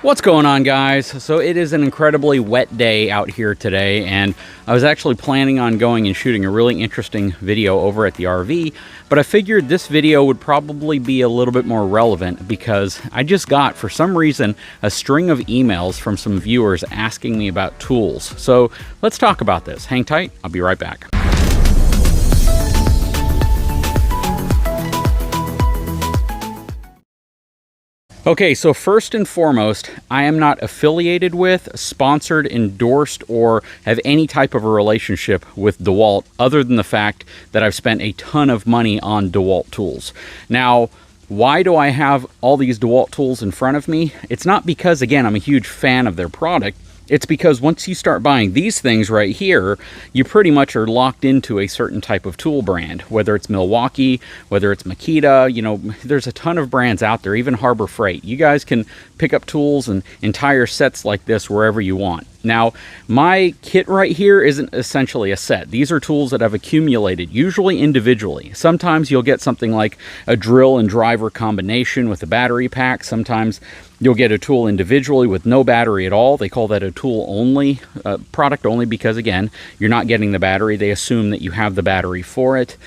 What's going on, guys? So it is an incredibly wet day out here today, and I was actually planning on going and shooting a really interesting video over at the RV, but I figured this video would probably be a little bit more relevant because I just got, for some reason, a string of emails from some viewers asking me about tools. So let's talk about this. Hang tight, I'll be right back. Okay, so first and foremost, I am not affiliated with, sponsored, endorsed, or have any type of a relationship with Dewalt other than the fact that I've spent a ton of money on Dewalt tools. Now, why do I have all these Dewalt tools in front of me? It's not because, again, I'm a huge fan of their product. It's because once you start buying these things right here, you pretty much are locked into a certain type of tool brand, whether it's Milwaukee, whether it's Makita. You know, there's a ton of brands out there, even Harbor Freight. You guys can pick up tools and entire sets like this wherever you want. Now, my kit right here isn't essentially a set. These are tools that I've accumulated, usually individually. Sometimes you'll get something like a drill and driver combination with a battery pack. Sometimes you'll get a tool individually with no battery at all. They call that a tool only, product only, because again, you're not getting the battery. They assume that you have the battery for it.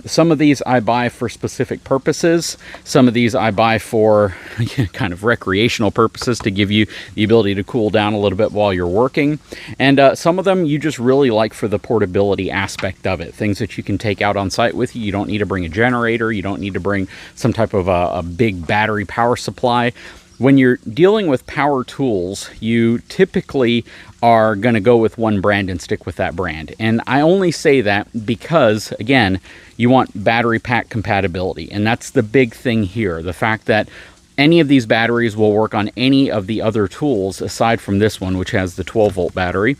Some of these I buy for specific purposes. Some of these I buy for kind of recreational purposes to give you the ability to cool down a little bit while you're working. And some of them you just really like for the portability aspect of it. Things that you can take out on site with you. You don't need to bring a generator. You don't need to bring some type of a big battery power supply. When you're dealing with power tools, you typically are going to go with one brand and stick with that brand. And I only say that because, again, you want battery pack compatibility. And that's the big thing here. The fact that any of these batteries will work on any of the other tools aside from this one, which has the 12-volt battery.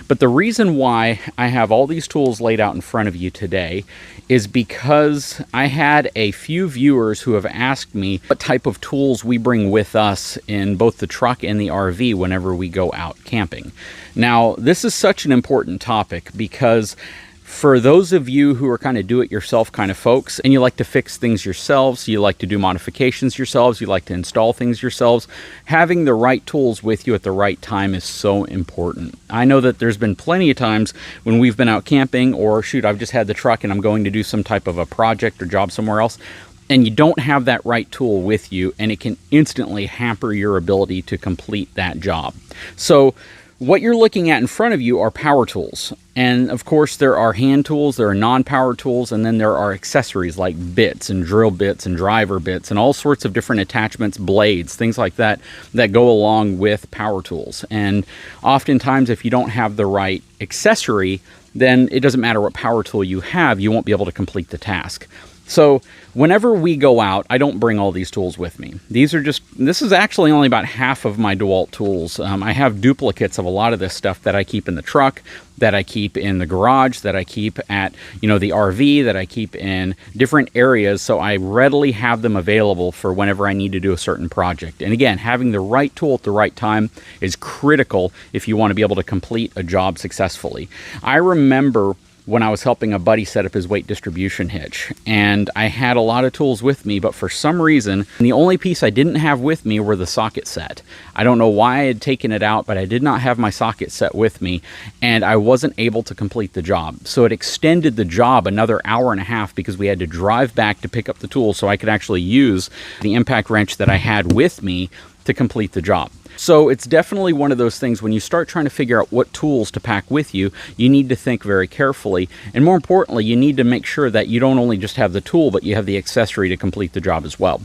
But the reason why I have all these tools laid out in front of you today is because I had a few viewers who have asked me what type of tools we bring with us in both the truck and the RV whenever we go out camping. Now, this is such an important topic because for those of you who are kind of do-it-yourself kind of folks, and you like to fix things yourselves, you like to do modifications yourselves, you like to install things yourselves, having the right tools with you at the right time is so important. I know that there's been plenty of times when we've been out camping, or shoot, I've just had the truck and I'm going to do some type of a project or job somewhere else, and you don't have that right tool with you, and it can instantly hamper your ability to complete that job. So what you're looking at in front of you are power tools. And of course, there are hand tools, there are non-power tools, and then there are accessories like bits and drill bits and driver bits and all sorts of different attachments, blades, things like that, that go along with power tools. And oftentimes, if you don't have the right accessory, then it doesn't matter what power tool you have, you won't be able to complete the task. So whenever we go out, I don't bring all these tools with me. This is actually only about half of my Dewalt tools. I have duplicates of a lot of this stuff that I keep in the truck, that I keep in the garage, that I keep at, the RV, that I keep in different areas. So I readily have them available for whenever I need to do a certain project. And again, having the right tool at the right time is critical if you want to be able to complete a job successfully. I remember when I was helping a buddy set up his weight distribution hitch, and I had a lot of tools with me, but for some reason, the only piece I didn't have with me were the socket set. I don't know why I had taken it out, but I did not have my socket set with me, and I wasn't able to complete the job. So it extended the job another hour and a half because we had to drive back to pick up the tool so I could actually use the impact wrench that I had with me to complete the job. So it's definitely one of those things when you start trying to figure out what tools to pack with you, you need to think very carefully. And more importantly, you need to make sure that you don't only just have the tool, but you have the accessory to complete the job as well.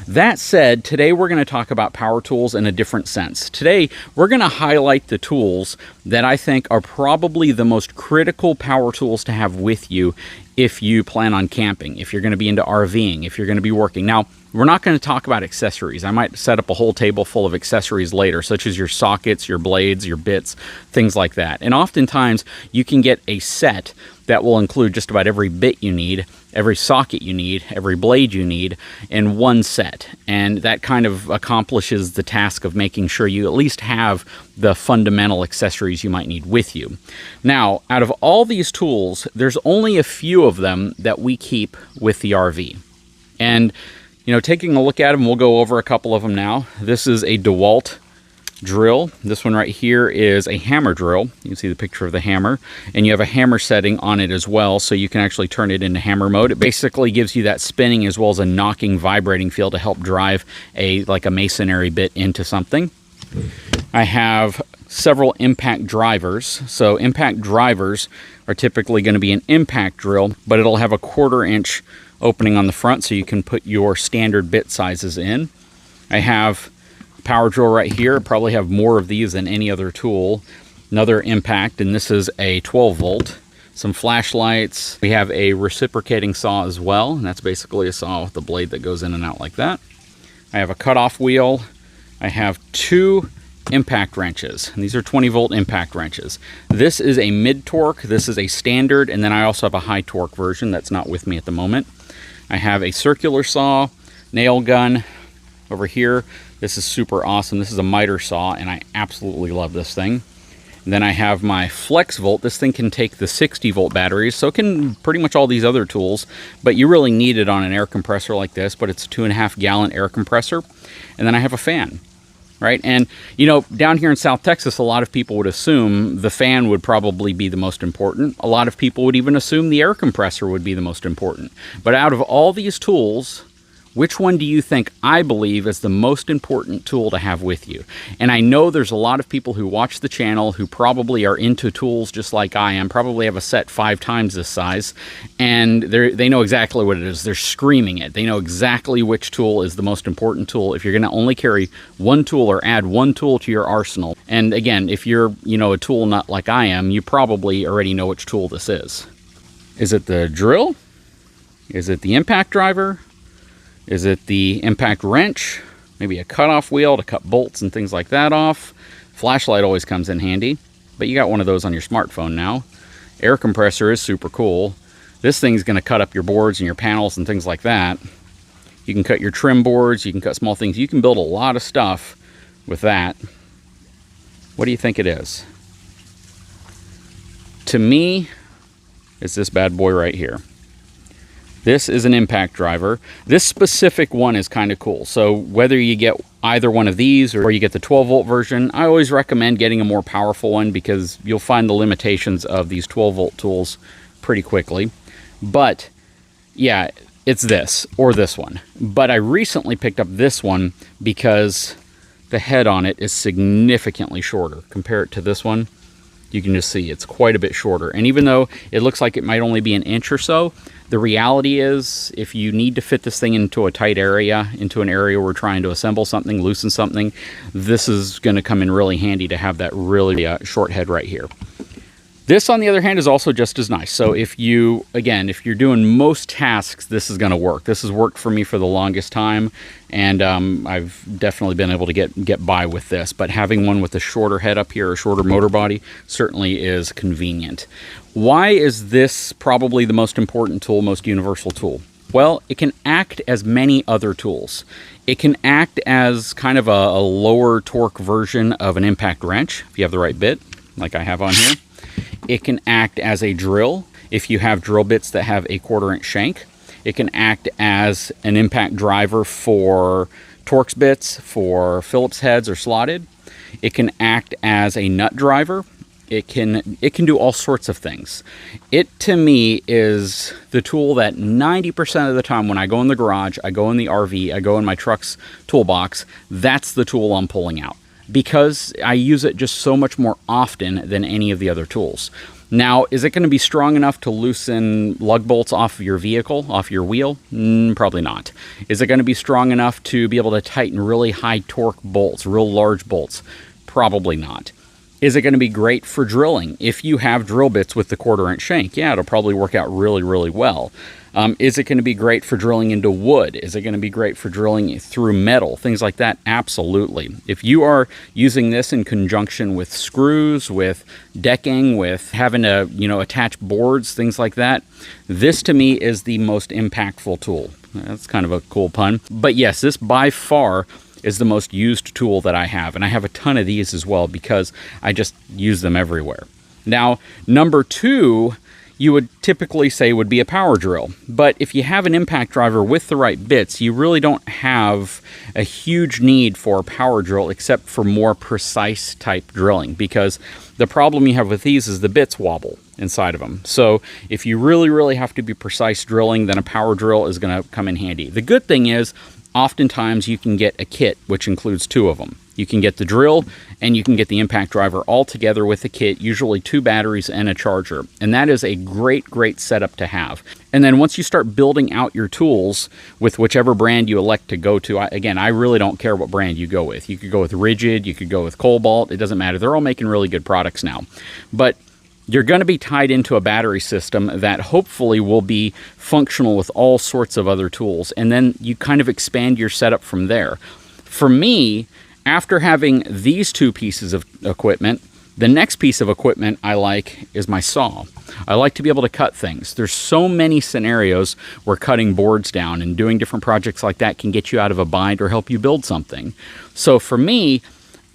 That said, today we're going to talk about power tools in a different sense. Today, we're going to highlight the tools that I think are probably the most critical power tools to have with you if you plan on camping, if you're going to be into RVing, if you're going to be working. Now, we're not going to talk about accessories. I might set up a whole table full of accessories later, such as your sockets, your blades, your bits, things like that. And oftentimes, you can get a set that will include just about every bit you need, every socket you need, every blade you need in one set. And that kind of accomplishes the task of making sure you at least have the fundamental accessories you might need with you. Now, out of all these tools, there's only a few of them that we keep with the RV. And taking a look at them, we'll go over a couple of them now. This is a Dewalt drill. This one right here is a hammer drill. You can see the picture of the hammer, and you have a hammer setting on it as well, so you can actually turn it into hammer mode. It basically gives you that spinning as well as a knocking, vibrating feel to help drive like a masonry bit into something. I have several impact drivers. So impact drivers are typically going to be an impact drill, but it'll have a 1/4 inch opening on the front so you can put your standard bit sizes in. I have power drill right here. Probably have more of these than any other tool. Another impact, and this is a 12 volt. Some flashlights. We have a reciprocating saw as well, and that's basically a saw with a blade that goes in and out like that. I have a cutoff wheel. I have 2 impact wrenches, and these are 20 volt impact wrenches. This is a mid torque, this is a standard, and then I also have a high torque version that's not with me at the moment. I have a circular saw, nail gun over here. This is super awesome. This is a miter saw, and I absolutely love this thing. And then I have my flex volt. This thing can take the 60 volt batteries, so it can pretty much all these other tools, but you really need it on an air compressor like this, but it's a 2.5 gallon air compressor. And then I have a fan. Right? And, you know, down here in South Texas, a lot of people would assume the fan would probably be the most important. A lot of people would even assume the air compressor would be the most important. But out of all these tools, which one do you think I believe is the most important tool to have with you? And I know there's a lot of people who watch the channel who probably are into tools just like I am, probably have a set 5 times this size, and they know exactly what it is. They're screaming it. They know exactly which tool is the most important tool if you're going to only carry one tool or add one tool to your arsenal. And again, if you're, you know, a tool nut like I am, you probably already know which tool this is. Is it the drill? Is it the impact driver? Is it the impact wrench? Maybe a cutoff wheel to cut bolts and things like that off. Flashlight always comes in handy, but you got one of those on your smartphone now. Air compressor is super cool. This thing's going to cut up your boards and your panels and things like that. You can cut your trim boards, you can cut small things. You can build a lot of stuff with that. What do you think it is? To me, it's this bad boy right here. This is an impact driver. This specific one is kind of cool. So whether you get either one of these or you get the 12 volt version, I always recommend getting a more powerful one because you'll find the limitations of these 12 volt tools pretty quickly. But yeah, it's this or this one. But I recently picked up this one because the head on it is significantly shorter. Compare it to this one. You can just see it's quite a bit shorter. And even though it looks like it might only be an inch or so, the reality is if you need to fit this thing into a tight area, into an area where we're trying to assemble something, loosen something, this is going to come in really handy to have that really short head right here. This, on the other hand, is also just as nice. So if you, again, if you're doing most tasks, this is going to work. This has worked for me for the longest time, and I've definitely been able to get by with this. But having one with a shorter head up here, a shorter motor body, certainly is convenient. Why is this probably the most important tool, most universal tool? Well, it can act as many other tools. It can act as kind of a lower torque version of an impact wrench, if you have the right bit, like I have on here. It can act as a drill if you have drill bits that have a 1/4 inch shank. It can act as an impact driver for Torx bits, for Phillips heads or slotted. It can act as a nut driver. It can do all sorts of things. It, to me, is the tool that 90% of the time when I go in the garage, I go in the RV, I go in my truck's toolbox, that's the tool I'm pulling out, because I use it just so much more often than any of the other tools. Now, is it going to be strong enough to loosen lug bolts off of your vehicle, off your wheel? Probably not. Is it going to be strong enough to be able to tighten really high torque bolts, real large bolts? Probably not. Is it going to be great for drilling? If you have drill bits with the 1/4 inch shank, yeah, it'll probably work out really, really well. Is it going to be great for drilling into wood? Is it going to be great for drilling through metal? Things like that? Absolutely. If you are using this in conjunction with screws, with decking, with having to, attach boards, things like that, this to me is the most impactful tool. That's kind of a cool pun. But yes, this by far is the most used tool that I have. And I have a ton of these as well because I just use them everywhere. Now, number two, you would typically say would be a power drill. But if you have an impact driver with the right bits, you really don't have a huge need for a power drill except for more precise type drilling, because the problem you have with these is the bits wobble inside of them. So if you really have to be precise drilling, then a power drill is going to come in handy. The good thing is, oftentimes you can get a kit which includes two of them. You can get the drill and you can get the impact driver all together with a kit, usually 2 batteries and a charger. And that is a great setup to have. And then once you start building out your tools with whichever brand you elect to go to, again, I really don't care what brand you go with. You could go with Rigid, you could go with Cobalt, it doesn't matter. They're all making really good products now. But you're going to be tied into a battery system that hopefully will be functional with all sorts of other tools. And then you kind of expand your setup from there. For me, after having these 2 pieces of equipment, the next piece of equipment I like is my saw. I like to be able to cut things. There's so many scenarios where cutting boards down and doing different projects like that can get you out of a bind or help you build something. So for me,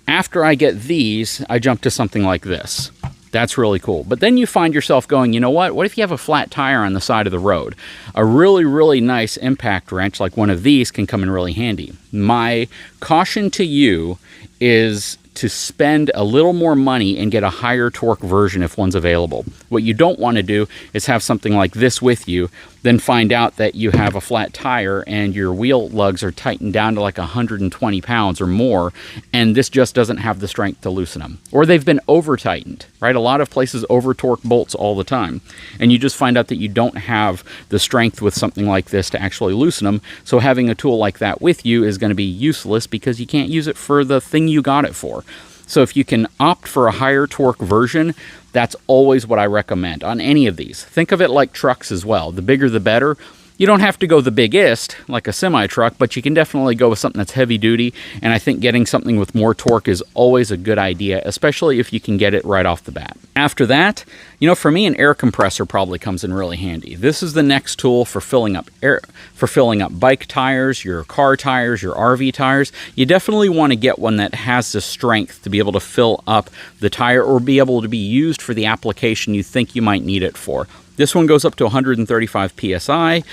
after I get these, I jump to something like this. That's really cool. But then you find yourself going, you know what? What if you have a flat tire on the side of the road? A really nice impact wrench like one of these can come in really handy. My caution to you is to spend a little more money and get a higher torque version if one's available. What you don't want to do is have something like this with you, then find out that you have a flat tire and your wheel lugs are tightened down to like 120 pounds or more, and this just doesn't have the strength to loosen them. Or they've been over-tightened, right? A lot of places over-torque bolts all the time, and you just find out that you don't have the strength with something like this to actually loosen them, so having a tool like that with you is going to be useless because you can't use it for the thing you got it for. So if you can opt for a higher torque version, that's always what I recommend on any of these. Think of it like trucks as well. The bigger the better. You don't have to go the biggest, like a semi-truck, but you can definitely go with something that's heavy duty, and I think getting something with more torque is always a good idea, especially if you can get it right off the bat. After that, you know, for me, an air compressor probably comes in really handy. This is the next tool for filling up air, for filling up bike tires, your car tires, your RV tires. You definitely want to get one that has the strength to be able to fill up the tire or be able to be used for the application you think you might need it for. This one goes up to 135 PSI,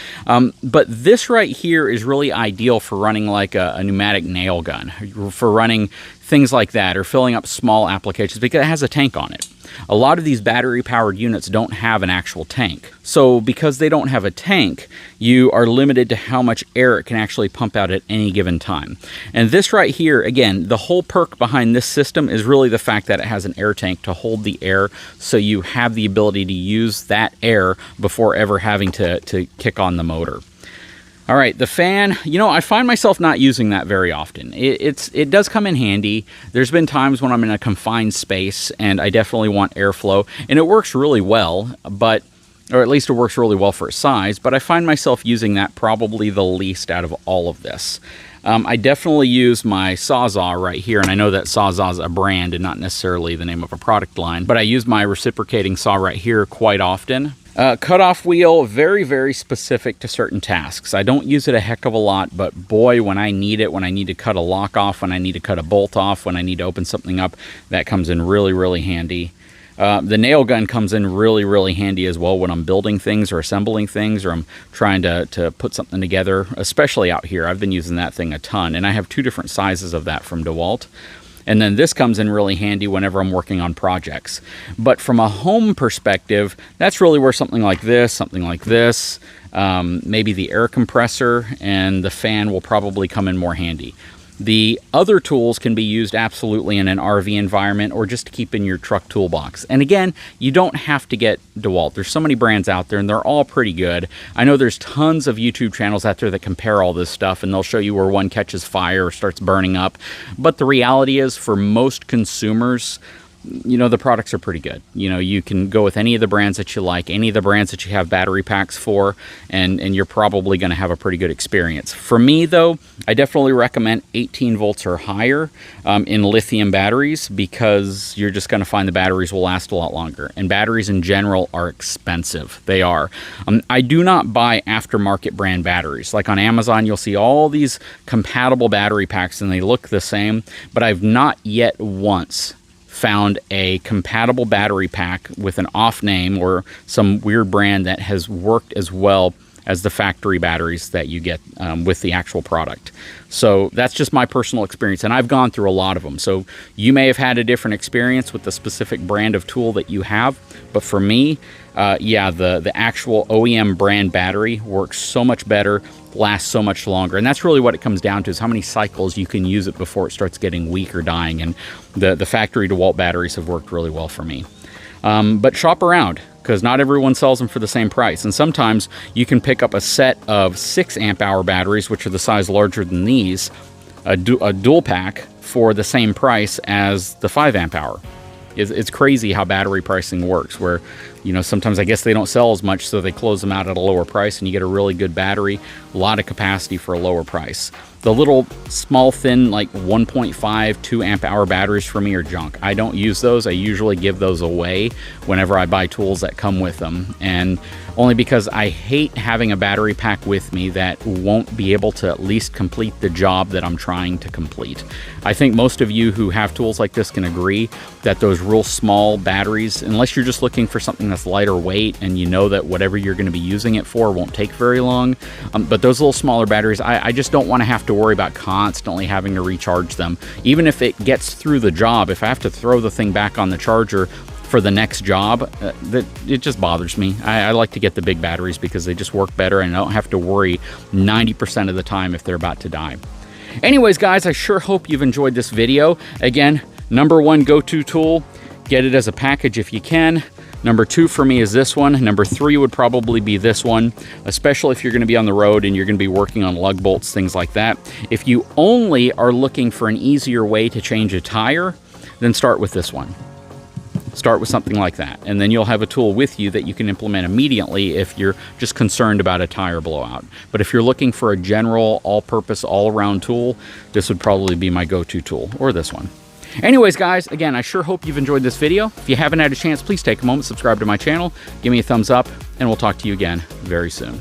but this right here is really ideal for running like a pneumatic nail gun, for running things like that, or filling up small applications because it has a tank on it. A lot of these battery-powered units don't have an actual tank. So because they don't have a tank, you are limited to how much air it can actually pump out at any given time. And this right here, again, the whole perk behind this system is really the fact that it has an air tank to hold the air, so you have the ability to use that air before ever having to kick on the motor. All right, the fan, you know, I find myself not using that very often. It does come in handy. There's been times when I'm in a confined space and I definitely want airflow, and it works really well, or at least it works really well for its size, but I find myself using that probably the least out of all of this. I definitely use my Sawzall right here, and I know that Sawzall is a brand and not necessarily the name of a product line, but I use my Reciprocating Saw right here quite often. Cutoff wheel, very specific to certain tasks. I don't use it a heck of a lot, but boy, when I need it, when I need to cut a lock off, when I need to cut a bolt off, when I need to open something up, that comes in really handy. The nail gun comes in really handy as well when I'm building things or assembling things, or I'm trying to put something together, especially out here. I've been using that thing a ton, and I have 2 different sizes of that from Dewalt. And then this comes in really handy whenever I'm working on projects. But from a home perspective, that's really where something like this, maybe the air compressor and the fan will probably come in more handy. The other tools can be used absolutely in an RV environment or just to keep in your truck toolbox. And again, you don't have to get Dewalt. There's so many brands out there and they're all pretty good. I know there's tons of YouTube channels out there that compare all this stuff and they'll show you where one catches fire or starts burning up. But the reality is, for most consumers, you know, the products are pretty good. You know, you can go with any of the brands that you like, any of the brands that you have battery packs for, and you're probably going to have a pretty good experience. For me, though, I definitely recommend 18 volts or higher in lithium batteries, because you're just going to find the batteries will last a lot longer. And batteries in general are expensive. They are. I do not buy aftermarket brand batteries. Like on Amazon, you'll see all these compatible battery packs and they look the same, but I've not yet once found a compatible battery pack with an off name or some weird brand that has worked as well as the factory batteries that you get with the actual product. So that's just my personal experience, and I've gone through a lot of them. So you may have had a different experience with the specific brand of tool that you have, but for me, yeah, the actual OEM brand battery works so much better, lasts so much longer, and that's really what it comes down to, is how many cycles you can use it before it starts getting weak or dying. And the factory DeWalt batteries have worked really well for me. But shop around, because not everyone sells them for the same price. And sometimes you can pick up a set of 6 amp hour batteries, which are the size larger than these, a dual pack for the same price as the 5 amp hour. It's crazy how battery pricing works, where, you know, sometimes I guess they don't sell as much, so they close them out at a lower price, and you get a really good battery, a lot of capacity for a lower price. The little small thin like 1.5 2 amp hour batteries for me are junk. I don't use those. I usually give those away whenever I buy tools that come with them, and only because I hate having a battery pack with me that won't be able to at least complete the job that I'm trying to complete. I think most of you who have tools like this can agree that those real small batteries, unless you're just looking for something that's lighter weight and you know that whatever you're going to be using it for won't take very long, but those little smaller batteries, I just don't want to have to worry about constantly having to recharge them. Even if it gets through the job, if I have to throw the thing back on the charger for the next job, it just bothers me. I like to get the big batteries because they just work better, and I don't have to worry 90% of the time if they're about to die. Anyways, guys, I sure hope you've enjoyed this video. Again, #1 go-to tool, get it as a package if you can. #2 for me is this one. #3 would probably be this one, especially if you're going to be on the road and you're going to be working on lug bolts, things like that. If you only are looking for an easier way to change a tire, then start with this one. Start with something like that, and then you'll have a tool with you that you can implement immediately if you're just concerned about a tire blowout. But if you're looking for a general, all-purpose, all-around tool, this would probably be my go-to tool, or this one. Anyways, guys, again, I sure hope you've enjoyed this video. If you haven't had a chance, please take a moment, subscribe to my channel, give me a thumbs up, and we'll talk to you again very soon.